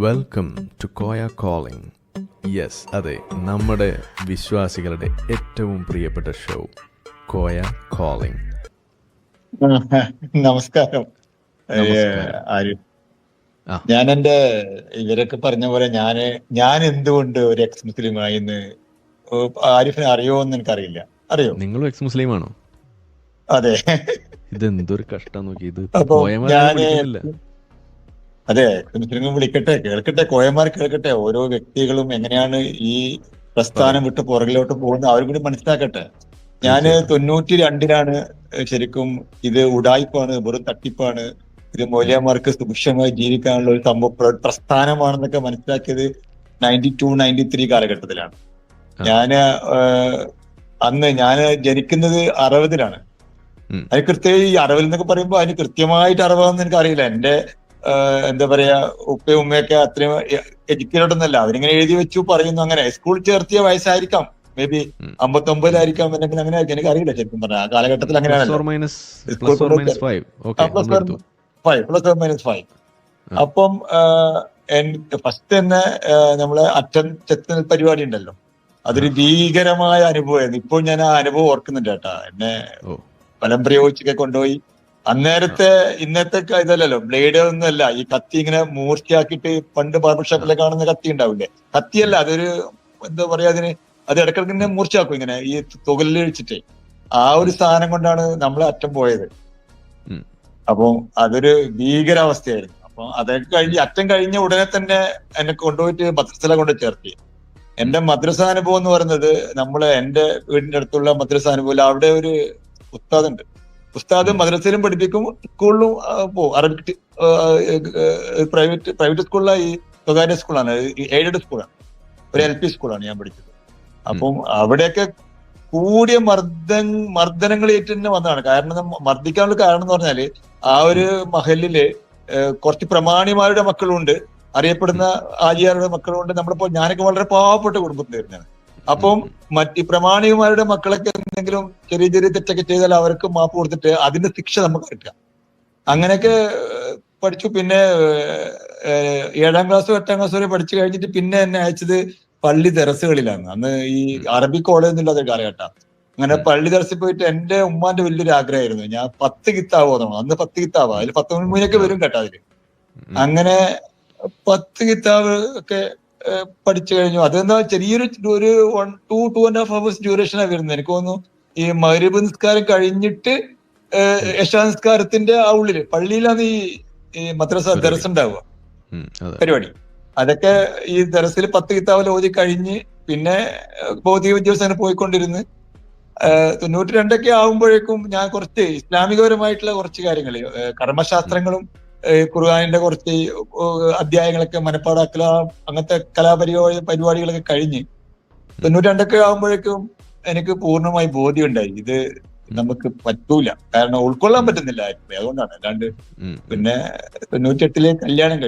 Welcome to Koya calling. Yes, അതെ, നമ്മുടെ വിശ്വാസികളുടെ ഏറ്റവും പ്രിയപ്പെട്ട ഷോ കോയ കോളിംഗ്. നമസ്കാരം ആരിഫ്. ഞാൻ എന്റെ ഇവരൊക്കെ പറഞ്ഞ പോലെ ഞാൻ എന്തുകൊണ്ട് ഒരു എക്സ് മുസ്ലിം ആയിന്ന് ആരിഫിനെ അറിയോ എന്ന് എനിക്കറിയില്ല. അറിയോ? നിങ്ങളും എക്സ് മുസ്ലിം ആണോ? അതെ. ഇതെന്തൊരു കഷ്ടം നോക്കി. ഇത് അപ്പൊ ഞാന് വിളിക്കുന്നില്ല. അതെ, മുസ്ലിങ്ങൾ വിളിക്കട്ടെ, കേൾക്കട്ടെ, കോയമാർ കേൾക്കട്ടെ. ഓരോ വ്യക്തികളും എങ്ങനെയാണ് ഈ പ്രസ്ഥാനം വിട്ട് പുറകിലോട്ട് പോകുന്നത് അവരും കൂടി മനസ്സിലാക്കട്ടെ. ഞാന് 92-ലാണ് ശരിക്കും ഇത് ഉഡായിപ്പാണ്, വെറും തട്ടിപ്പാണ്, ഇത് മൗലവിമാർക്ക് സുഭിക്ഷമായി ജീവിക്കാനുള്ള ഒരു സംഭവം പ്രസ്ഥാനമാണെന്നൊക്കെ മനസ്സിലാക്കിയത് 92-93 കാലഘട്ടത്തിലാണ്. അന്ന് ഞാൻ ജനിക്കുന്നത് 60-ലാണ്. അതിന് കൃത്യം ഈ 60 എന്നൊക്കെ പറയുമ്പോൾ അതിന് കൃത്യമായിട്ട് 60 എനിക്ക് അറിയില്ല. എന്റെ എന്താ പറയാ, ഉപ്പയും ഉമ്മയൊക്കെ അത്രയും എഡ്യൂക്കേറ്റഡ് ഒന്നല്ല. അവരിങ്ങനെ എഴുതി വെച്ചു പറയുന്നു. അങ്ങനെ സ്കൂൾ ചേർത്തിയ വയസ്സായിരിക്കാം, മേ ബി 59-ലായിരിക്കാം, അല്ലെങ്കിൽ അങ്ങനെ എനിക്ക് അറിയില്ല ശരിക്കും പറഞ്ഞാൽ. ആ കാലഘട്ടത്തിൽ അങ്ങനെയാണല്ലോ. +5 അപ്പം ഫസ്റ്റ് തന്നെ നമ്മളെ ചെത്തൽ പരിപാടി ഉണ്ടല്ലോ, അതൊരു ഭീകരമായ അനുഭവമായിരുന്നു. ഇപ്പോൾ ഞാൻ ആ അനുഭവം ഓർക്കുന്നുണ്ട് കേട്ടാ. എന്നെ ബലം പ്രയോഗിച്ചൊക്കെ കൊണ്ടുപോയി. അന്നേരത്തെ ഇന്നത്തെ ഇതല്ലല്ലോ, ബ്ലേഡ് ഒന്നും അല്ല, ഈ കത്തി ഇങ്ങനെ മൂർച്ചയാക്കിയിട്ട് പണ്ട് ബാർബർ ഷോപ്പിലെ കാണുന്ന കത്തി ഉണ്ടാവില്ലേ, കത്തിയല്ല, അതൊരു എന്താ പറയാ, അത് ഇടക്കിടക്ക് ഇങ്ങനെ മൂർച്ചയാക്കും, ഇങ്ങനെ ഈ തുകലിൽ വെച്ചിട്ട്. ആ ഒരു സാധനം കൊണ്ടാണ് നമ്മൾ അറ്റം പോയത്. അപ്പൊ അതൊരു ഭീകരാവസ്ഥയായിരുന്നു. അപ്പൊ അതൊക്കെ അറ്റം കഴിഞ്ഞ ഉടനെ തന്നെ എന്നെ കൊണ്ടുപോയിട്ട് മദ്രസ കൊണ്ട് ചേർത്തി. എന്റെ മദ്രസ അനുഭവം എന്ന് പറയുന്നത്, എന്റെ വീടിന്റെ അടുത്തുള്ള മദ്രസ അനുഭവം, അവിടെ ഒരു ഉസ്താദുണ്ട്. ഉസ്താദ് മദ്രസയിലും പഠിപ്പിക്കും, സ്കൂളിലും പോകും. അറബിക് പ്രൈവറ്റ് സ്കൂളിലെ ഈ സ്വകാര്യ സ്കൂളാണ്, എയ്ഡഡ് സ്കൂളാണ്, ഒരു LP സ്കൂളാണ് ഞാൻ പഠിച്ചത്. അപ്പം അവിടെയൊക്കെ കൂടിയ മർദ്ദനങ്ങൾ ഏറ്റ് തന്നെ വന്നതാണ്. കാരണം മർദ്ദിക്കാനുള്ള കാരണം എന്ന് പറഞ്ഞാല്, ആ ഒരു മഹലില് കുറച്ച് പ്രമാണിമാരുടെ മക്കളുണ്ട്, അറിയപ്പെടുന്ന ആജിയാരുടെ മക്കളുണ്ട്. ഞാനൊക്കെ വളരെ പാവപ്പെട്ട കുടുംബത്തിലായിരുന്നാണ്. അപ്പം മറ്റ് പ്രമാണികമാരുടെ മക്കളൊക്കെ എന്തെങ്കിലും ചെറിയ ചെറിയ തെറ്റൊക്കെ ചെയ്താൽ അവർക്ക് മാപ്പ് കൊടുത്തിട്ട് അതിന്റെ ശിക്ഷ നമുക്ക് കിട്ടുക. അങ്ങനെയൊക്കെ പഠിച്ചു. പിന്നെ 7ാം ക്ലാസ് 8ാം ക്ലാസ് വരെ പഠിച്ചു കഴിഞ്ഞിട്ട് പിന്നെ എന്നെ അയച്ചത് പള്ളി ദർസുകളിലാണ്. അന്ന് ഈ അറബി കോളേജ് എന്നുള്ളത് കാലഘട്ടം. അങ്ങനെ പള്ളി ദർസിൽ പോയിട്ട് എന്റെ ഉമ്മാന്റെ വലിയൊരു ആഗ്രഹമായിരുന്നു, ഞാൻ 10 കിതാബ് ഓതണം. അന്ന് 10 കിതാബ്, അതിൽ 13 വരും കേട്ടോ അതില്. അങ്ങനെ 10 കിതാബ് ഒക്കെ പഠിച്ചു കഴിഞ്ഞു. അതെന്താ, ചെറിയൊരു ഒരു 2.5 hours ഡ്യൂറേഷനാണ് വരുന്നത്. എനിക്ക് തോന്നുന്നു ഈ മഗ്‌രിബ് നിസ്കാരം കഴിഞ്ഞിട്ട് ഇശാ നിസ്കാരത്തിന്റെ ആ ഉള്ളില് പള്ളിയിലാണ് ഈ മദ്രസ ദർസ് ഉണ്ടാവുക പരിപാടി. അതൊക്കെ ഈ ദർസിൽ 10 കിതാബ് ഓതി കഴിഞ്ഞ് പിന്നെ ഭൗതിക വിദ്യാഭ്യാസം പോയിക്കൊണ്ടിരുന്ന് 92 ആകുമ്പോഴേക്കും ഞാൻ കുറച്ച് ഇസ്ലാമികപരമായിട്ടുള്ള കുറച്ച് കാര്യങ്ങൾ, കർമ്മശാസ്ത്രങ്ങളും ഖുർആനിന്റെ കുറച്ച് അധ്യായങ്ങളൊക്കെ മനപ്പാടാക്കല, അങ്ങനത്തെ പരിപാടികളൊക്കെ കഴിഞ്ഞ് 92 ആകുമ്പോഴേക്കും എനിക്ക് പൂർണ്ണമായി ബോധ്യമുണ്ടായി, ഇത് നമുക്ക് പറ്റൂല. കാരണം ഉൾക്കൊള്ളാൻ പറ്റുന്നില്ല. അതുകൊണ്ടാണ്. അല്ലാണ്ട് പിന്നെ 98 കല്യാണം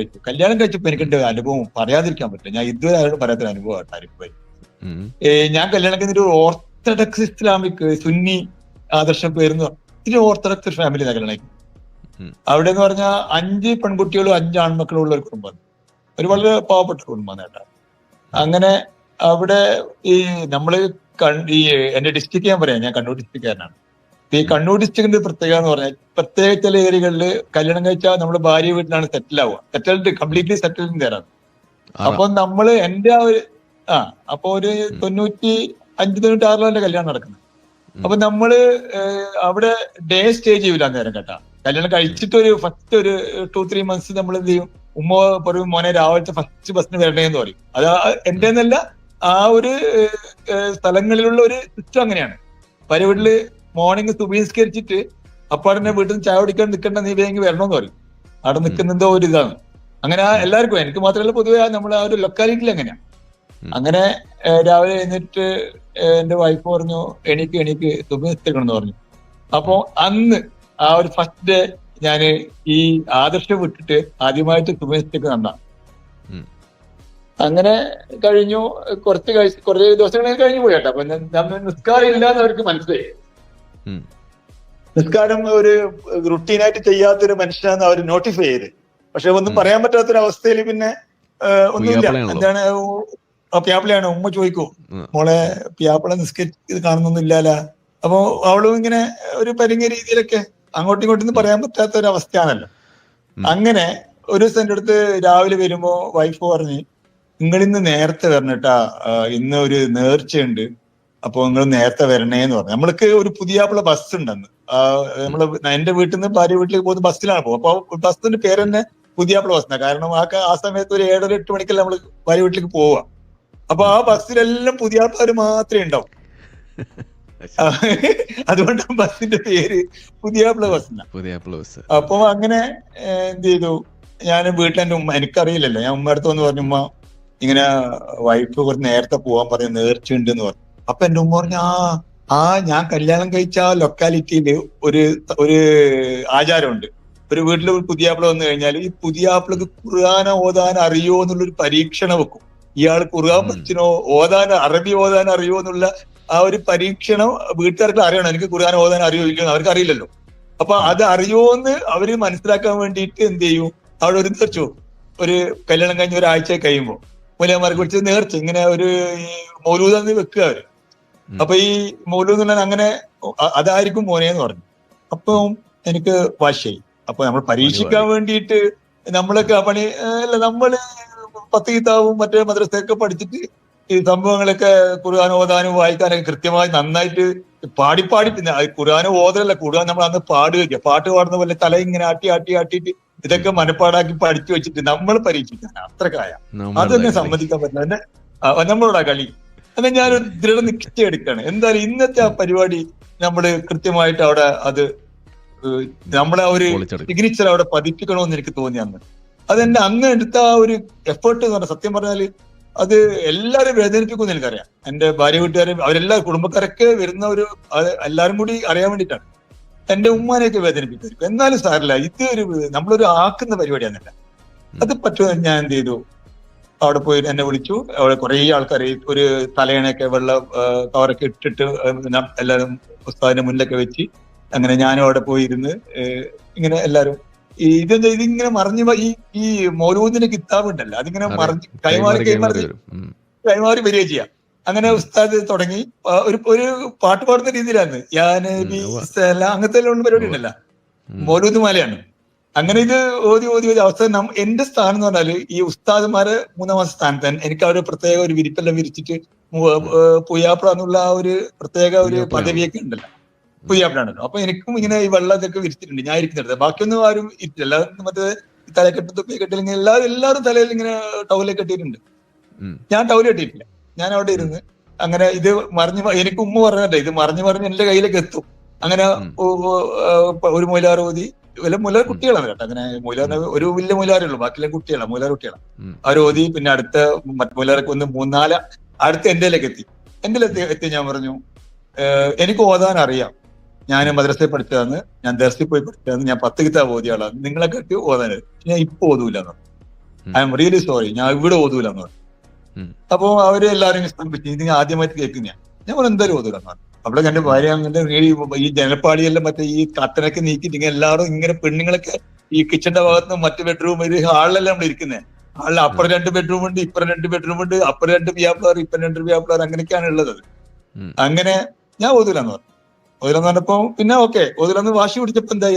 കഴിച്ചപ്പോ എനിക്കെന്റെ അനുഭവം പറയാതിരിക്കാൻ പറ്റില്ല. ഞാൻ ഇതുവരെ ആരോടും പറയാത്തൊരു അനുഭവമാണ് ആരിഫായി. ഞാൻ കല്യാണം കഴിഞ്ഞിട്ട് ഓർത്തഡോക്സ് ഇസ്ലാമിക് സുന്നി ആദർശം പേരുന്ന ഒത്തിരി ഓർത്തഡോക്സ് ഫാമിലി കല്യാണം. അവിടെ എന്ന് പറഞ്ഞാൽ 5 പെൺകുട്ടികളും 5 ആൺമക്കളും ഉള്ള ഒരു കുടുംബമാണ്. ഒരു വളരെ പാവപ്പെട്ട കുടുംബമാണ് കേട്ടോ. അങ്ങനെ അവിടെ ഈ നമ്മള് എന്റെ ഡിസ്ട്രിക്ട് ഞാൻ പറയാം, ഞാൻ കണ്ണൂർ ഡിസ്ട്രിക്റ്റുകാരനാണ്. ഈ കണ്ണൂർ ഡിസ്ട്രിക്റ്റിന്റെ പ്രത്യേകത എന്ന് പറഞ്ഞാൽ, പ്രത്യേക ചില ഏരിയകളിൽ കല്യാണം കഴിച്ചാൽ നമ്മുടെ ഭാര്യ വീട്ടിലാണ് സെറ്റിൽ ആവുക, കംപ്ലീറ്റ്ലി സെറ്റിൽഡ് തരാണ്. അപ്പൊ നമ്മള് എന്റെ അപ്പൊ ഒരു 95-96 കല്യാണം നടക്കുന്നത്. അപ്പൊ നമ്മള് അവിടെ ഡേ സ്റ്റേ ചെയ്യൂല നേരം കേട്ടാ. കല്യാണം കഴിച്ചിട്ട് ഫസ്റ്റ് ഒരു 2-3 months നമ്മൾ എന്ത് ചെയ്യും, ഉമ്മ പറയും, മോനെ രാവിലത്തെ ഫസ്റ്റ് ബസ്സിന് വരണേന്ന് പറയും. അത് എന്റെ എന്നല്ല, ആ ഒരു സ്ഥലങ്ങളിലുള്ള ഒരു സിസ്റ്റം അങ്ങനെയാണ്. ഭാര്യ വീട്ടില് മോർണിംഗ് സുബഹിസ്കരിച്ചിട്ട് അപ്പാടന്നെ വീട്ടിൽ നിന്ന് ചായ കുടിക്കാൻ നിൽക്കേണ്ട, നീ വേഗം വരണമെന്ന് പറയും. അവിടെ നിൽക്കുന്നതോ ഒരു ഇതാണ്. അങ്ങനെ എല്ലാവർക്കും, എനിക്ക് മാത്രമല്ല, പൊതുവെ നമ്മൾ ആ ഒരു ലൊക്കാലിറ്റിയിൽ അങ്ങനെയാണ്. അങ്ങനെ രാവിലെ എഴുന്നേറ്റ് എന്റെ വൈഫ് പറഞ്ഞു, എനിക്ക് സുബഹിസ്കരിക്കണം എന്ന് പറഞ്ഞു. അപ്പൊ അന്ന് ആ ഒരു ഫസ്റ്റ് ഡേ ഞാന് ഈ ആദർശം വിട്ടിട്ട് ആദ്യമായിട്ട് സുബഹിസ്കരിക്ക് നടന്നാണ്. അങ്ങനെ കഴിഞ്ഞു. കുറച്ച് ദിവസങ്ങൾ കഴിഞ്ഞു പോയി കേട്ടോ. അപ്പൊ നിസ്കാരം ഇല്ലാന്ന് അവർക്ക് മനസ്സിലായി. നിസ്കാരം ഒരു റുട്ടീനായിട്ട് ചെയ്യാത്തൊരു മനുഷ്യനാന്ന് അവർ നോട്ടിഫൈ ചെയ്ത്. പക്ഷെ ഒന്നും പറയാൻ പറ്റാത്തൊരവസ്ഥയിൽ പിന്നെ ഒന്നുമില്ല. പുയ്യാപ്പിളയാണല്ലോ. എന്താണ് പ്യാപ്പിളയാണ്. ഉമ്മ ചോദിക്കും, മോളെ പ്യാപ്പിള നിസ്കരിച്ച് കാണുന്നൊന്നും ഇല്ലാല. അപ്പൊ അവളും ഇങ്ങനെ ഒരു പരിങ്ങ രീതിയിലൊക്കെ അങ്ങോട്ടും ഇങ്ങോട്ടും പറയാൻ പറ്റാത്ത ഒരു അവസ്ഥയാണല്ലോ. അങ്ങനെ ഒരു ദിവസം എൻ്റെ അടുത്ത് രാവിലെ വരുമ്പോ വൈഫ് പറഞ്ഞ്, നിങ്ങളിന്ന് നേരത്തെ വരണട്ടാ, ഇന്ന് ഒരു നേർച്ചയുണ്ട്, അപ്പൊ നിങ്ങൾ നേരത്തെ വരണേന്ന് പറഞ്ഞു. നമ്മൾക്ക് ഒരു പുതിയാപ്പിള ബസ് ഉണ്ടെന്ന്. നമ്മള് എന്റെ വീട്ടിൽ നിന്ന് ഭാര്യ വീട്ടിലേക്ക് പോകുന്ന ബസ്സിലാണ് പോകും. അപ്പൊ ബസ്സിന്റെ പേര് തന്നെ പുതിയാപ്പിള ബസ്സിനാണ്. കാരണം ആ സമയത്ത് ഒരു 7-8 മണിക്കല്ല നമ്മള് ഭാര്യ വീട്ടിലേക്ക് പോവുക. അപ്പൊ ആ ബസ്സിലെല്ലാം പുതിയാപ്പിളര് മാത്രമേ ഉണ്ടാവും. അതുകൊണ്ട് ബസ്സിന്റെ പേര് പുതിയാപ്പിള ബസ്. അപ്പൊ അങ്ങനെ എന്ത് ചെയ്തു, ഞാൻ വീട്ടിൽ എന്റെ ഉമ്മ, എനിക്കറിയില്ലല്ലോ, ഞാൻ ഉമ്മ അടുത്ത് വന്ന് പറഞ്ഞു, ഉമ്മ ഇങ്ങനെ വൈഫ് കുറച്ച് നേരത്തെ പോവാൻ പറഞ്ഞു, നേർച്ചയുണ്ട് എന്ന് പറഞ്ഞു. അപ്പൊ എന്റെ ഉമ്മ പറഞ്ഞു, ഞാൻ കല്യാണം കഴിച്ച ലൊക്കാലിറ്റിയില് ഒരു ആചാരമുണ്ട്. ഒരു വീട്ടിൽ പുതിയാപ്പിള വന്നു കഴിഞ്ഞാൽ ഈ പുതിയാപ്പിളക്ക് ഖുർആൻ ഓതാൻ അറിയോ എന്നുള്ളൊരു പരീക്ഷണം വെക്കും. ഇയാൾ ഖുർആൻ പഠിച്ചിനോ, അറബി ഓതാൻ അറിയോ എന്നുള്ള ആ ഒരു പരീക്ഷണം വീട്ടുകാർക്ക് അറിയണം. എനിക്ക് ഖുർആൻ ഓതാൻ അറിയോ ഇല്ലയോ അവർക്ക് അറിയില്ലല്ലോ. അപ്പൊ അത് അറിയോന്ന് അവര് മനസ്സിലാക്കാൻ വേണ്ടിയിട്ട് എന്ത് ചെയ്യും, അവിടെ ഒരു നേർച്ച വെക്കും. ഒരു കല്യാണം കഴിഞ്ഞ ഒരാഴ്ച കഴിയുമ്പോൾ മൂലയന്മാർക്ക് വിളിച്ച് നേർച്ച ഇങ്ങനെ ഒരു മൗലൂദ് വെക്കുക അവര്. അപ്പൊ ഈ മൗലൂദ് അങ്ങനെ അതായിരിക്കും മോനെന്ന് പറഞ്ഞു. അപ്പം എനിക്ക് വാശിയായി. അപ്പൊ നമ്മൾ പരീക്ഷിക്കാൻ വേണ്ടിയിട്ട് നമ്മളൊക്കെ പണി അല്ല, നമ്മള് 10 കിതാബും മറ്റേ മദ്രസയൊക്കെ പഠിച്ചിട്ട് ഈ സംഭവങ്ങളൊക്കെ ഖുർആൻ ഓതാനും വായിക്കാനൊക്കെ കൃത്യമായി നന്നായിട്ട് പാടി പിന്നെ ഖുർആൻ ഓതലല്ല, ഖുർആൻ നമ്മൾ അന്ന് പാടുക, പാട്ട് പാടുന്ന പോലെ തല ഇങ്ങനെ ആട്ടിയിട്ട് ഇതൊക്കെ മനപ്പാടാക്കി പഠിച്ചു വെച്ചിട്ട് നമ്മൾ പരീക്ഷിക്കാൻ അത്രക്കായ അതൊന്നും സമ്മതിക്കാൻ പറ്റില്ല. നമ്മളോടാ കളി. എന്നാൽ ഞാനൊരു ദൃഢനിശ്ചയം എടുക്കുകയാണ്, എന്തായാലും ഇന്നത്തെ ആ പരിപാടി നമ്മള് കൃത്യമായിട്ട് അവിടെ അത് നമ്മളെ ഒരു സിഗ്നേച്ചർ അവിടെ പതിപ്പിക്കണമെന്ന് എനിക്ക് തോന്നി അന്ന്. അതെന്റെ അന്ന് എടുത്ത ആ ഒരു എഫേർട്ട് എന്ന് പറഞ്ഞാൽ സത്യം പറഞ്ഞാല് അത് എല്ലാവരും വേദനിപ്പിക്കുമെന്ന് എനിക്കറിയാം. എന്റെ ഭാര്യ വീട്ടുകാരും അവരെല്ലാവരും കുടുംബക്കാരൊക്കെ വരുന്ന എല്ലാവരും കൂടി അറിയാൻ വേണ്ടിയിട്ടാണ്. എന്റെ ഉമ്മാനെയൊക്കെ വേദനിപ്പിക്കും. എന്നാലും സാറില്ല, ഇത് നമ്മളൊരു ആക്കുന്ന പരിപാടിയാണെന്നില്ല. അത് പറ്റുമെന്ന് ഞാൻ എന്ത് ചെയ്തു, അവിടെ പോയി എന്നെ വിളിച്ചു. അവിടെ കുറെ ആൾക്കാർ ഒരു തലയണയൊക്കെ വെള്ള കവറൊക്കെ ഇട്ടിട്ട് എല്ലാവരും ഉസ്താദിന്റെ മുന്നിലൊക്കെ വെച്ച് അങ്ങനെ ഞാനും അവിടെ പോയി ഇരുന്ന് ഇങ്ങനെ എല്ലാരും ഇതിങ്ങനെ മറിഞ്ഞ് ഈ മൗലൂദിന്റെ കിതാബ് ഉണ്ടല്ലോ, അതിങ്ങനെ കൈമാറി വരിക ചെയ്യാം. അങ്ങനെ ഉസ്താദ് തുടങ്ങി ഒരു പാട്ട് പാടുന്ന രീതിയിലാണ്, അങ്ങനത്തെ എല്ലാം പരിപാടി ഉണ്ടല്ലോ, മൗലൂദ് മാലയാണ്. അങ്ങനെ ഇത് ഓതി അവസാനം എന്റെ സ്ഥാനം എന്ന് പറഞ്ഞാല് ഈ ഉസ്താദ്മാരെ 3-ാമത്തെ സ്ഥാനത്ത് എനിക്ക് അവര് പ്രത്യേക ഒരു വിരിപ്പെല്ലാം വിരിച്ചിട്ട് പുയ്യാപ്പിള എന്നുള്ള ആ ഒരു പ്രത്യേക ഒരു പദവിയൊക്കെ ഉണ്ടല്ലോ, പുയ്യാപ്പിളാണല്ലോ. അപ്പൊ എനിക്കും ഇങ്ങനെ ഈ വെള്ളം ഇതൊക്കെ വിരിച്ചിട്ടുണ്ട്, ഞാൻ ഇരിക്കുന്നിടത്ത്. ബാക്കിയൊന്നും ആരും ഇരിക്കില്ല, എല്ലാവരും മറ്റേ തലക്കെട്ട് തൊപ്പി കെട്ടില്ലെങ്കിൽ എല്ലാവരും തലയിൽ ഇങ്ങനെ ടൗലൊക്കെ കെട്ടിയിട്ടുണ്ട്. ഞാൻ ടൗല് കെട്ടിയിട്ടില്ല. ഞാൻ അവിടെ ഇരുന്ന് അങ്ങനെ ഇത് എനിക്ക് ഉമ്മ പറഞ്ഞിട്ടേ ഇത് മറിഞ്ഞ് എന്റെ കയ്യിലേക്ക് എത്തും. അങ്ങനെ ഒരു മൊയിലാർ ഓതി, മൊയിലാർ കുട്ടികളാണ് കേട്ടോ. അങ്ങനെ മൊയിലാറിന് ഒരു വലിയ മൊയിലാറേ ഉള്ളൂ, ബാക്കിയുള്ള കുട്ടികളാണ്, മൊയിലാർ കുട്ടികളാണ്. അവർ ഓതി. പിന്നെ അടുത്ത മൊയിലാറൊക്കെ ഒന്ന് 3-4 അടുത്ത എന്റെയിലേക്ക് എത്തി. ഞാൻ പറഞ്ഞു, എനിക്ക് ഓതാൻ അറിയാം, ഞാൻ മദ്രസയിൽ പഠിച്ചതാണ്, ഞാൻ ദർസിൽ പോയി പഠിച്ചതാണ്, ഞാൻ 10 കിതാബ് ഓതിയ ആളാണ്, നിങ്ങളെക്കാട്ടി ഓതാൻ ഞാൻ ഇപ്പൊ ഓതൂലെന്ന് പറഞ്ഞു. ഐ എം റിയലി സോറി, ഞാൻ ഇവിടെ ഓതൂലെന്ന് പറഞ്ഞു. അപ്പൊ അവര് എല്ലാവരും സ്തംഭിച്ചു, ഇത് ആദ്യമായിട്ട് കേൾക്കുന്ന ഞാൻ പറഞ്ഞു എന്തായാലും ഓതൂലെന്ന് പറഞ്ഞു. അവിടെ എന്റെ ഭാര്യ അങ്ങനെ ഈ ജനപ്പാടിയെല്ലാം മറ്റേ ഈ കട്ടനൊക്കെ നീക്കിയിട്ട് ഇങ്ങനെ എല്ലാവരും ഇങ്ങനെ പെണ്ണുങ്ങളൊക്കെ ഈ കിച്ചന്റെ ഭാഗത്ത് മറ്റു ബെഡ്റൂം ഹാളിലെല്ലാം നമ്മൾ ഇരിക്കുന്നത്. ഹാളിൽ അപ്പുറം 2 ബെഡ്റൂം ഉണ്ട്, ഇപ്പുറം 2 ബെഡ്റൂം ഉണ്ട്, അപ്പുറം 2 വ്യാപ്ലാർ, ഇപ്പം 2 വ്യാപ്ലാർ, അങ്ങനെയൊക്കെയാണ് ഉള്ളത്. അങ്ങനെ ഞാൻ ഓതൂലെന്ന് പറഞ്ഞു. ഓതൂലെന്ന് പറഞ്ഞപ്പോ പിന്നെ ഓക്കെ, ഓതൂലെന്ന് വാശി പിടിച്ചപ്പോ എന്താ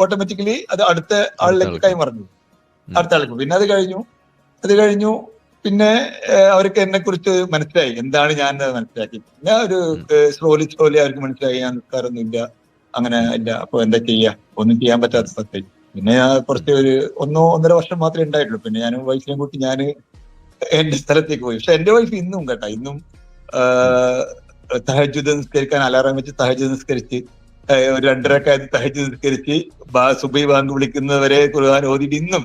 ഓട്ടോമാറ്റിക്കലി അത് അടുത്ത ആളിലേക്ക് കൈമറിഞ്ഞു, അടുത്ത ആൾക്ക്. പിന്നെ അത് കഴിഞ്ഞു പിന്നെ അവർക്ക് എന്നെ കുറിച്ച് മനസ്സിലായി, എന്താണ് ഞാൻ മനസ്സിലാക്കി. പിന്നെ ഒരു സ്ലോലി അവർക്ക് മനസ്സിലായി ഞാൻ നിൽക്കാറൊന്നും ഇല്ല, അങ്ങനെ ഇല്ല. അപ്പൊ എന്താ ചെയ്യാ, ഒന്നും ചെയ്യാൻ പറ്റാത്ത സ്ഥലത്തേക്ക്. പിന്നെ ഞാൻ കുറച്ച് ഒരു 1-1.5 വർഷം മാത്രമേ ഉണ്ടായിട്ടുള്ളൂ. പിന്നെ ഞാൻ വൈഫിനെ കൂട്ടി ഞാൻ എന്റെ സ്ഥലത്തേക്ക് പോയി. പക്ഷെ എന്റെ വൈഫ് ഇന്നും കേട്ടോ, ഇന്നും തഹജ്ജുദ് നിസ്കരിക്കാൻ അലാറം വെച്ച് തഹജ്ജുദ് നിസ്കരിച്ച് ഒരു 2 റക്അത്ത് തഹജ്ജുദ് നിസ്കരിച്ച് സുബഹി ബാങ്ക് വിളിക്കുന്നവരെ ഖുർആൻ ഓതിയിട്ട് ഇന്നും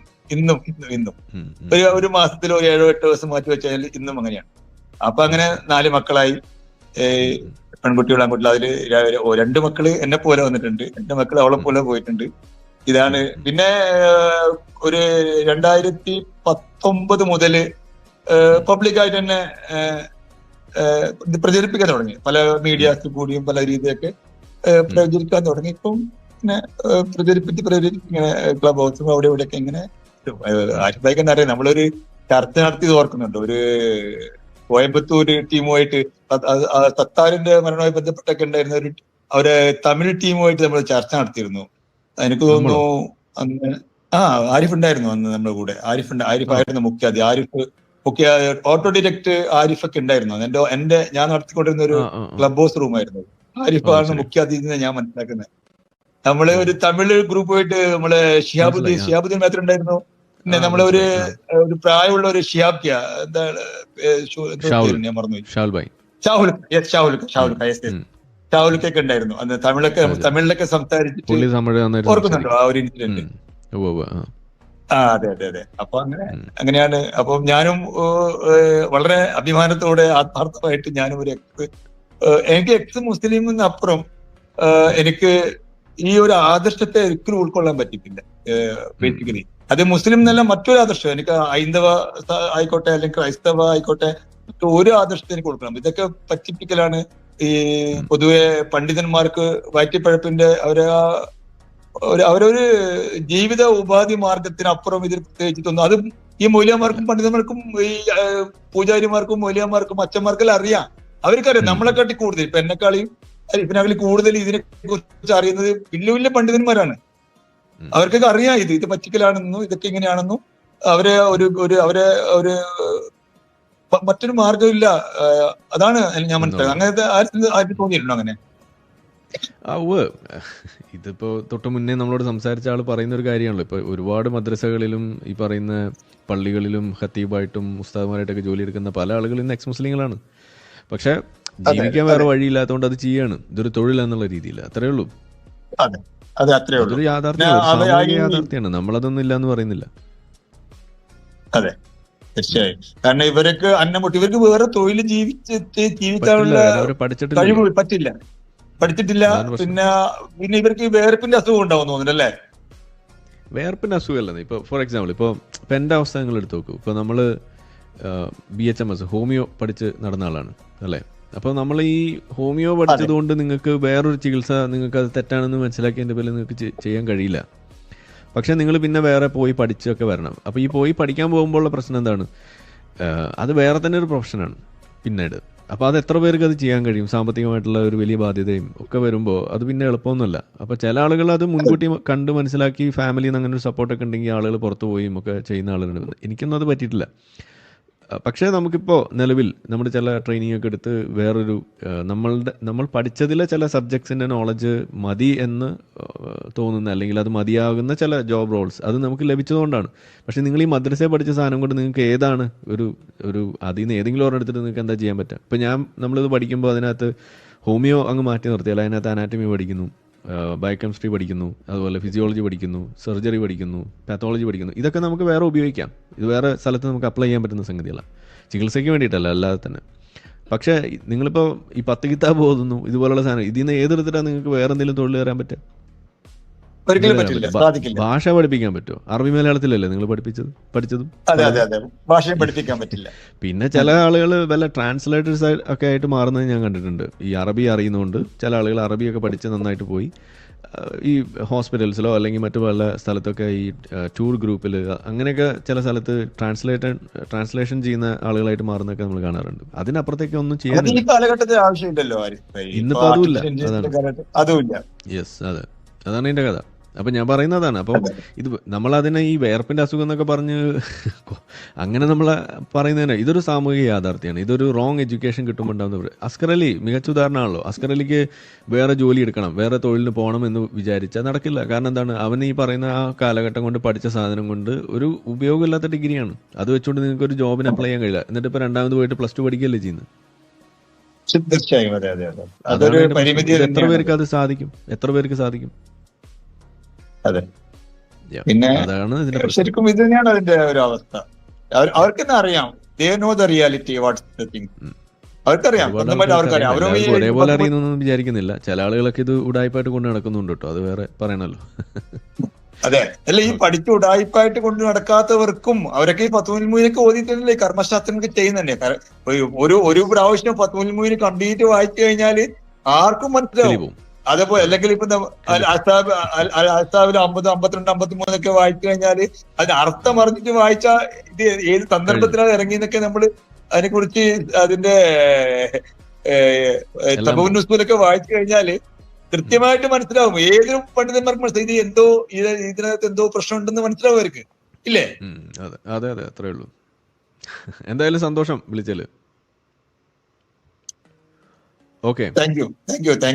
ഒരു മാസത്തിൽ ഒരു 7-8 ദിവസം മാറ്റി വെച്ചാൽ ഇന്നും അങ്ങനെയാണ്. അപ്പൊ അങ്ങനെ 4 മക്കളായി, പെൺകുട്ടികൾ ആൺകുട്ടികൾ. അതില് 2 മക്കള് എന്നെ പോലെ വന്നിട്ടുണ്ട്, 2 മക്കൾ അവളെ പോലെ പോയിട്ടുണ്ട്. ഇതാണ്. പിന്നെ ഒരു 2019 മുതല് പബ്ലിക്കായിട്ട് തന്നെ പ്രചരിപ്പിക്കാൻ തുടങ്ങി, പല മീഡിയാസ് കൂടിയും പല രീതിയൊക്കെ പ്രചരിക്കാൻ തുടങ്ങി. ഇപ്പം ഇങ്ങനെ പ്രചരിപ്പിച്ച് ഇങ്ങനെ ക്ലബ് ഹൗസും അവിടെ ഇവിടെയൊക്കെ ഇങ്ങനെ ആരിഫായിക്കെന്ന് അറിയാം, നമ്മളൊരു ചർച്ച നടത്തിയത് ഓർക്കുന്നുണ്ട്. ഒരു കോയമ്പത്തൂർ ടീമുമായിട്ട് സത്താറിന്റെ മരണവുമായി ബന്ധപ്പെട്ടൊക്കെ ഉണ്ടായിരുന്ന ഒരു അവരെ തമിഴ് ടീമുമായിട്ട് നമ്മൾ ചർച്ച നടത്തിയിരുന്നു. എനിക്ക് തോന്നുന്നു അന്ന് ആരിഫ് ഉണ്ടായിരുന്നു അന്ന് നമ്മുടെ കൂടെ. ആരിഫായിരുന്നു മുഖ്യാതി. ഓട്ടോ ഡിറക്ട് ആരിഫൊക്കെ ഉണ്ടായിരുന്നു. ഞാൻ നടത്തിക്കൊണ്ടിരുന്ന ഒരു ക്ലബ് ഹൗസ് റൂമായിരുന്നു. ആരിഫാണ് മുഖ്യാതിഥി ഞാൻ മനസ്സിലാക്കുന്നത്. നമ്മള് ഒരു തമിഴ് ഗ്രൂപ്പുമായിട്ട് നമ്മള് ഷിഹാബുദ്ദീൻ മാത്രം ഉണ്ടായിരുന്നു. പിന്നെ നമ്മളെ ഒരു പ്രായമുള്ള ഒരു ഷിഹാബ് ഞാൻ മറന്നുപോയി, ഷാഹുലൊക്കെ ഉണ്ടായിരുന്നു അന്ന്. തമിഴിലൊക്കെ സംസാരിച്ചിട്ട് ഓർക്കുന്നുണ്ടോ ആ ഒരു ഇൻസിഡന്റ്? അതെ. അപ്പൊ അങ്ങനെയാണ്. അപ്പൊ ഞാനും വളരെ അഭിമാനത്തോടെ ആത്മാർത്ഥമായിട്ട് ഞാനും എനിക്ക് എക്സ് മുസ്ലിമിന് അപ്പുറം എനിക്ക് ഈ ഒരു ആദർശത്തെ ഒരിക്കലും ഉൾക്കൊള്ളാൻ പറ്റിയിട്ടില്ല. ബേസിക്കലി അത് മുസ്ലിം എന്നല്ല മറ്റൊരു ആദർശം എനിക്ക് ഹൈന്ദവ ആയിക്കോട്ടെ അല്ലെങ്കിൽ ക്രൈസ്തവ ആയിക്കോട്ടെ ഒരു ആദർശത്തെ എനിക്ക് ഉൾക്കൊള്ളാം. ഇതൊക്കെ പറ്റിപ്പിക്കലാണ്. ഈ പൊതുവെ പണ്ഡിതന്മാർക്ക് വയറ്റിപ്പഴപ്പിന്റെ അവരൊരു ജീവിത ഉപാധി മാർഗത്തിനപ്പുറം ഇതിൽ പ്രത്യേകിച്ചിട്ടൊന്നും അത് ഈ മൗലിയമാർക്കും പണ്ഡിതന്മാർക്കും ഈ പൂജാരിമാർക്കും മൗലിയമാർക്കും അച്ഛന്മാർക്കെല്ലാം അറിയാം. അവർക്കറിയാം നമ്മളെക്കാട്ടി കൂടുതൽ. ഇപ്പൊ എന്നെക്കാളും ഇതിനകത്ത് കൂടുതൽ ഇതിനെ കുറിച്ച് അറിയുന്നത് വലിയ പണ്ഡിതന്മാരാണ്. അവർക്കൊക്കെ അറിയാം ഇത് പറ്റിക്കലാണെന്നും ഇതൊക്കെ ഇങ്ങനെയാണെന്നും. അവരെ മറ്റൊരു മാർഗമില്ല. അതാണ് ഞാൻ മനസ്സിലാക്കുന്നത്. അങ്ങനത്തെ ആർക്ക് തോന്നിയിട്ടുണ്ടോ അങ്ങനെ? ഇതിപ്പോ തൊട്ട് മുന്നേ നമ്മളോട് സംസാരിച്ച ആൾ പറയുന്ന ഒരു കാര്യമാണല്ലോ. ഇപ്പൊ ഒരുപാട് മദ്രസകളിലും ഈ പറയുന്ന പള്ളികളിലും ഖത്തീബായിട്ടും ഉസ്താദുമാരായിട്ടൊക്കെ ജോലി എടുക്കുന്ന പല ആളുകളും ഇന്ന് എക്സ് മുസ്ലിങ്ങളാണ്. പക്ഷെ ജീവിക്കാൻ വേറെ വഴിയില്ലാത്തതുകൊണ്ട് അത് ചെയ്യാണ്. ഇതൊരു തൊഴിലെന്നുള്ള രീതിയിൽ. അത്രേ ഉള്ളൂ. അതൊരു യാഥാർത്ഥ്യമാണ്. നമ്മളതൊന്നും ഇല്ല എന്ന് പറയുന്നില്ല. അതെ, തീർച്ചയായും. കാരണം ഇവർക്ക് ഇവർക്ക് വേറെ തൊഴിൽ ജീവിക്കാനുള്ള കഴിവ് പഠിച്ചിട്ടില്ല. പിന്നെ ഇവർക്ക് വേർപ്പിന്റെ അസുഖം ഉണ്ടാവും തോന്നുന്നല്ലേ? വേർപ്പിന്റെ അസുഖമല്ല. ഇപ്പൊ ഫോർ എക്സാമ്പിൾ ഇപ്പൊ എന്റെ അവസ്ഥ നിങ്ങൾ എടുത്തു നോക്കൂ. ഇപ്പൊ നമ്മള് BHMS ഹോമിയോ പഠിച്ച് നടന്ന ആളാണ് അല്ലേ? അപ്പോൾ നമ്മൾ ഈ ഹോമിയോ പഠിച്ചത് കൊണ്ട് നിങ്ങൾക്ക് വേറൊരു ചികിത്സ നിങ്ങൾക്ക് അത് തെറ്റാണെന്ന് മനസ്സിലാക്കിയതിൻ്റെ പേരിൽ നിങ്ങൾക്ക് ചെയ്യാൻ കഴിയില്ല. പക്ഷേ നിങ്ങൾ പിന്നെ വേറെ പോയി പഠിച്ചൊക്കെ വരണം. അപ്പോൾ ഈ പോയി പഠിക്കാൻ പോകുമ്പോഴുള്ള പ്രശ്നം എന്താണ്? അത് വേറെ തന്നെ ഒരു പ്രൊഫഷനാണ് പിന്നീട്. അപ്പോൾ അത് എത്ര പേർക്ക് അത് ചെയ്യാൻ കഴിയും? സാമ്പത്തികമായിട്ടുള്ള ഒരു വലിയ ബാധ്യതയും ഒക്കെ വരുമ്പോൾ അത് പിന്നെ എളുപ്പമൊന്നുമല്ല. അപ്പോൾ ചില ആളുകൾ അത് മുൻകൂട്ടി കണ്ട് മനസ്സിലാക്കി ഫാമിലിയിൽ നിന്ന് അങ്ങനെ ഒരു സപ്പോർട്ടൊക്കെ ഉണ്ടെങ്കിൽ ആളുകൾ പുറത്തു പോയും ഒക്കെ ചെയ്യുന്ന ആളുകളുണ്ട്. എനിക്കൊന്നും അത് പറ്റിയിട്ടില്ല. പക്ഷേ നമുക്കിപ്പോൾ നിലവിൽ നമ്മുടെ ചില ട്രെയിനിങ് ഒക്കെ എടുത്ത് വേറൊരു നമ്മൾ പഠിച്ചതിലെ ചില സബ്ജക്ട്സിൻ്റെ നോളജ് മതി എന്ന് തോന്നുന്ന അല്ലെങ്കിൽ അത് മതിയാകുന്ന ചില ജോബ് റോൾസ് അത് നമുക്ക് ലഭിച്ചതുകൊണ്ടാണ്. പക്ഷേ നിങ്ങൾ ഈ മദ്രസയിൽ പഠിച്ച സാധനം കൊണ്ട് നിങ്ങൾക്ക് ഏതാണ് ഒരു അതിൽ നിന്ന് ഏതെങ്കിലും ഓർമ്മ എടുത്തിട്ട് നിങ്ങൾക്ക് എന്താ ചെയ്യാൻ പറ്റുക? ഇപ്പോൾ നമ്മളിത് പഠിക്കുമ്പോൾ അതിനകത്ത് ഹോമിയോ അങ്ങ് മാറ്റി നിർത്തിയാൽ അതിനകത്ത് അനാറ്റമി പഠിക്കുന്നു, ബയോകെമിസ്ട്രി പഠിക്കുന്നു, അതുപോലെ ഫിസിയോളജി പഠിക്കുന്നു, സർജറി പഠിക്കുന്നു, പാത്തോളജി പഠിക്കുന്നു. ഇതൊക്കെ നമുക്ക് വേറെ ഉപയോഗിക്കാം. ഇത് വേറെ സ്ഥലത്ത് നമുക്ക് അപ്ലൈ ചെയ്യാൻ പറ്റുന്ന സംഗതികളാണ്. ചികിത്സയ്ക്ക് വേണ്ടിയിട്ടല്ല, അല്ലാതെ തന്നെ. പക്ഷേ നിങ്ങളിപ്പോൾ ഈ 10 കിതാബ് ഓതുന്നു, ഇതുപോലുള്ള സാധനം, ഇതിൽ നിന്ന് ഏതെടുത്തിട്ടാണ് നിങ്ങൾക്ക് വേറെ എന്തെങ്കിലും തൊഴിൽ കയറാൻ പറ്റുക? ഭാഷ പഠിപ്പിക്കാൻ പറ്റുമോ? അറബി മലയാളത്തിലല്ലേ നിങ്ങൾ പഠിച്ചതും? ഭാഷയും പഠിപ്പിക്കാൻ പറ്റില്ല. പിന്നെ ചില ആളുകൾ വല്ല ട്രാൻസ്ലേറ്റേഴ്സ് ഒക്കെ ആയിട്ട് മാറുന്നത് ഞാൻ കണ്ടിട്ടുണ്ട്. ഈ അറബി അറിയുന്നതുകൊണ്ട് ചില ആളുകൾ അറബിയൊക്കെ പഠിച്ച് നന്നായിട്ട് പോയി ഈ ഹോസ്പിറ്റൽസിലോ അല്ലെങ്കിൽ മറ്റു പല സ്ഥലത്തൊക്കെ ഈ ടൂർ ഗ്രൂപ്പിൽ അങ്ങനെയൊക്കെ ചില സ്ഥലത്ത് ട്രാൻസ്ലേഷൻ ചെയ്യുന്ന ആളുകളായിട്ട് മാറുന്നതൊക്കെ നമ്മൾ കാണാറുണ്ട്. അതിനപ്പുറത്തേക്ക് ഒന്നും ചെയ്യാനില്ല. ഇന്നിപ്പോൾ അതുമില്ല. യെസ്, അതാണ് ഇതിൻ്റെ കഥ. അപ്പം ഞാൻ പറയുന്നതാണ്. അപ്പം ഇത് നമ്മളതിനെ ഈ വേർപ്പിൻ്റെ അസുഖം എന്നൊക്കെ പറഞ്ഞ് അങ്ങനെ നമ്മൾ പറയുന്നതിന് ഇതൊരു സാമൂഹിക യാഥാർത്ഥ്യമാണ്. ഇതൊരു റോങ് എഡ്യൂക്കേഷൻ കിട്ടുമ്പോൾ ഉണ്ടാകുന്ന അസ്കർ അലി മികച്ച ഉദാഹരണമാണല്ലോ. അസ്കർ അലിക്ക് വേറെ ജോലി എടുക്കണം, വേറെ തൊഴിലിന് പോകണം എന്ന് വിചാരിച്ചാൽ നടക്കില്ല. കാരണം എന്താണ്? അവൻ ഈ പറയുന്ന ആ കാലഘട്ടം കൊണ്ട് പഠിച്ച സാധനം കൊണ്ട് ഒരു ഉപയോഗമില്ലാത്ത ഡിഗ്രിയാണ്. അത് വെച്ചുകൊണ്ട് നിങ്ങൾക്ക് ഒരു ജോബിന് അപ്ലൈ ചെയ്യാൻ കഴിയില്ല. എന്നിട്ട് ഇപ്പോൾ രണ്ടാമത് പോയിട്ട് +2 പഠിക്കുകയല്ലേ ചെയ്യുന്നത്. എത്ര പേർക്ക് അത് സാധിക്കും? അതെ, പിന്നെ ശരിക്കും ഇത് തന്നെയാണ് അതിന്റെ ഒരു അവസ്ഥ. അവർക്ക് തന്നെ അറിയാം, they know the reality, what's the thing. അവർക്കറിയാം. ഒരേപോലെ അറിയുന്നൊന്നും വിചാരിക്കുന്നില്ല. ചില ആളുകളൊക്കെ ഇത് ഉടായ്പായിട്ട് കൊണ്ട് നടക്കുന്നുണ്ട് കേട്ടോ. അത് വേറെ പറയണല്ലോ. അതെ, അല്ല ഈ പഠിച്ച് ഉടായ്പായിട്ട് കൊണ്ട് നടക്കാത്തവർക്കും അവരൊക്കെ ഈ 10 മൂലൊക്കെ ഓതിയിട്ടല്ലേ കർമ്മശാസ്ത്രങ്ങളൊക്കെ ചെയ്യുന്നുണ്ട്. ഒരു പ്രാവശ്യം 10 മൂലി കംപ്ലീറ്റ് വായിച്ചു കഴിഞ്ഞാൽ ആർക്കും മനസ്സിലാവും അതേപോലെ അല്ലെങ്കിൽ ഇപ്പൊ അൽസാബിൽ 50, 52, 53 വായിച്ചു കഴിഞ്ഞാൽ അതിന് അർത്ഥം അറിഞ്ഞിട്ട് വായിച്ചാൽ ഇത് ഏത് സന്ദർഭത്തിലാണ് ഇറങ്ങിയെന്നൊക്കെ നമ്മൾ അതിനെക്കുറിച്ച് അതിന്റെ തബൂൻ നുസ്ബിലൊക്കെ വായിച്ചു കഴിഞ്ഞാൽ കൃത്യമായിട്ട് മനസ്സിലാവും. ഏതൊരു പണ്ഡിതന്മാർക്ക് മനസ്സിലാവും ഇത് ഇതിനകത്ത് എന്തോ പ്രശ്നമുണ്ടെന്ന് മനസ്സിലാവും അവർക്ക്, ഇല്ലേ? അതെ അതെ, അത്രേ ഉള്ളൂ. എന്തായാലും സന്തോഷം വിളിച്ചാല്. ഓക്കെ, താങ്ക്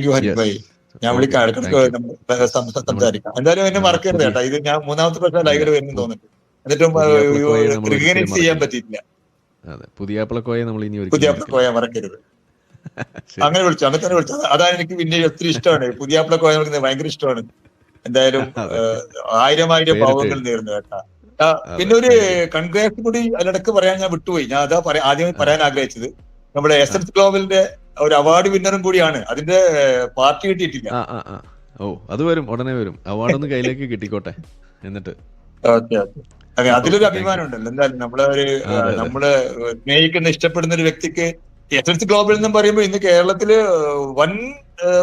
യു ഹരി ഭായി. ഞാൻ വിളിക്കാം, ഇടയ്ക്കിടയ്ക്ക് സംസാരിക്കാം. എന്തായാലും എന്നെ മറക്കരുത് കേട്ടോ. ഇത് ഞാൻ 3ാമത്തെ പ്രാവശ്യം ലൈവിൽ വരുന്നു തോന്നുന്നു. എന്നിട്ടും റിക്കഗ്നൈസ് ചെയ്യാൻ പറ്റിയിട്ടില്ല. പുതിയാപ്പിളക്കോയെ നമ്മൾ ഇനി പുതിയാപ്പിളക്കോയ മറക്കരുത്. അങ്ങനെ വിളിച്ചു, അങ്ങനെ തന്നെ വിളിച്ചു. അതാണ് എനിക്ക് പിന്നെ ഒത്തിരി ഇഷ്ടമാണ്. പുതിയാപ്പിളക്കോയ ഭയങ്കര ഇഷ്ടമാണ്. എന്തായാലും 1000 ഭാവങ്ങൾ നേർന്നു കേട്ടാ. പിന്നെ ഒരു കൺഗ്രാറ്റ്സ് കൂടി അതിനിടക്ക് പറയാൻ ഞാൻ വിട്ടുപോയി. ഞാൻ അതാ ആദ്യമേ പറയാൻ ആഗ്രഹിച്ചത്. നമ്മുടെ എസൻസ് ഗ്ലോബലിന്റെ ഒരു അവാർഡ് വിന്നറും കൂടിയാണ്. അതിന്റെ പാർട്ടി കിട്ടിയിട്ടില്ല. അത് വരും, ഉടനെ വരും. അവാർഡൊന്ന് കയ്യിലേക്ക് കിട്ടിക്കോട്ടെ. എന്നിട്ട് അതെ, അതിലൊരു അഭിമാനം ഉണ്ടല്ലോ. എന്തായാലും നമ്മള് സ്നേഹിക്കുന്ന ഇഷ്ടപ്പെടുന്ന ഒരു വ്യക്തിക്ക് എസൻസ് ഗ്ലോബൽ എന്നും പറയുമ്പോൾ ഇന്ന് കേരളത്തില് വൻ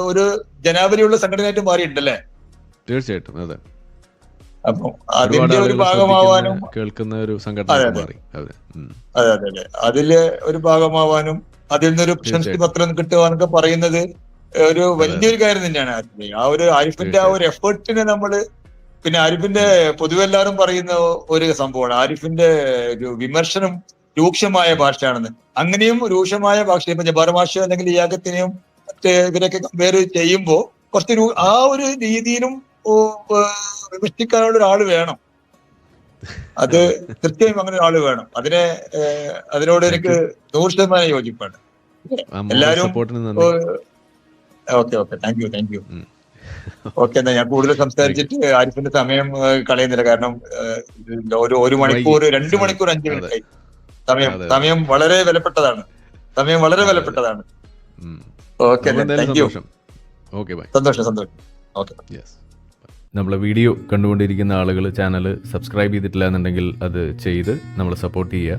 ഒരു ജനാവലിയുള്ള സംഘടനയായിട്ട് മാറിയിട്ടുണ്ടല്ലേ? തീർച്ചയായിട്ടും. അതെ, അപ്പൊ അതിന്റെ ഒരു ഭാഗമാവാനും കേൾക്കുന്ന ഒരു സംഘടന. അതെ അതെ അതെ, അതില് ഒരു ഭാഗമാവാനും അതിൽ നിന്നൊരു പ്രശംസി പത്രം കിട്ടുവാനൊക്കെ പറയുന്നത് ഒരു വലിയൊരു കാര്യം തന്നെയാണ്. ആ ഒരു ആരിഫിന്റെ ആ ഒരു എഫേർട്ടിനെ നമ്മള് പിന്നെ ആരിഫിന്റെ പൊതുവെ എല്ലാവരും പറയുന്ന ഒരു സംഭവമാണ് ആരിഫിന്റെ ഒരു വിമർശനം രൂക്ഷമായ ഭാഷയാണെന്ന്. അങ്ങനെയും രൂക്ഷമായ ഭാഷ ഇപ്പൊ ജബാർ മാഷ് അല്ലെങ്കിൽ ലിയാഖത്തിനെയും മറ്റേ ഇവരൊക്കെ കമ്പയർ ചെയ്യുമ്പോ കുറച്ച് ആ ഒരു രീതിയിലും വിമർശിക്കാനുള്ള ഒരാൾ വേണം. അത് തീർച്ചയായും അങ്ങനെ ഒരാൾ വേണം. അതിനോട് എനിക്ക് 100% യോജിപ്പാണ്. എല്ലാരും ഓക്കെ താങ്ക് യു. ഓക്കെ, എന്നാ ഞാൻ കൂടുതൽ സംസാരിച്ചിട്ട് ആരിഫിന്റെ സമയം കളയുന്നില്ല. കാരണം ഒരു മണിക്കൂർ 2 മണിക്കൂർ 5 മിനിറ്റ് ആയി. സമയം വളരെ വിലപ്പെട്ടതാണ്. Okay, thank U. സന്തോഷം. ഓക്കെ, നമ്മളെ വീഡിയോ കണ്ടുകൊണ്ടിരിക്കുന്ന ആളുകൾ ചാനൽ സബ്സ്ക്രൈബ് ചെയ്തിട്ടില്ല എന്നുണ്ടെങ്കിൽ അത് ചെയ്ത് നമ്മളെ സപ്പോർട്ട് ചെയ്യുക.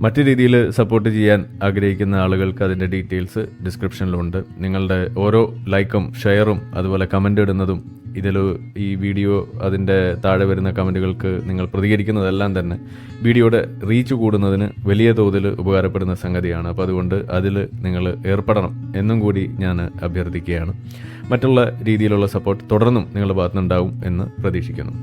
മറ്റു രീതിയിൽ സപ്പോർട്ട് ചെയ്യാൻ ആഗ്രഹിക്കുന്ന ആളുകൾക്ക് അതിൻ്റെ ഡീറ്റെയിൽസ് ഡിസ്ക്രിപ്ഷനിലുണ്ട്. നിങ്ങളുടെ ഓരോ ലൈക്കും ഷെയറും അതുപോലെ കമൻ്റ് ഇടുന്നതും ഈ വീഡിയോ അതിൻ്റെ താഴെ വരുന്ന കമൻറ്റുകൾക്ക് നിങ്ങൾ പ്രതികരിക്കുന്നതെല്ലാം തന്നെ വീഡിയോയുടെ റീച്ച് കൂടുന്നതിന് വലിയ തോതിൽ ഉപകാരപ്പെടുന്ന സംഗതിയാണ്. അപ്പോൾ അതുകൊണ്ട് അതിൽ നിങ്ങൾ ഏർപ്പെടണം എന്നും കൂടി ഞാൻ അഭ്യർത്ഥിക്കുകയാണ്. മറ്റുള്ള രീതിയിലുള്ള സപ്പോർട്ട് തുടർന്നും നിങ്ങളുടെ ഭാഗത്തുനിന്നുണ്ടാവും എന്ന് പ്രതീക്ഷിക്കുന്നു.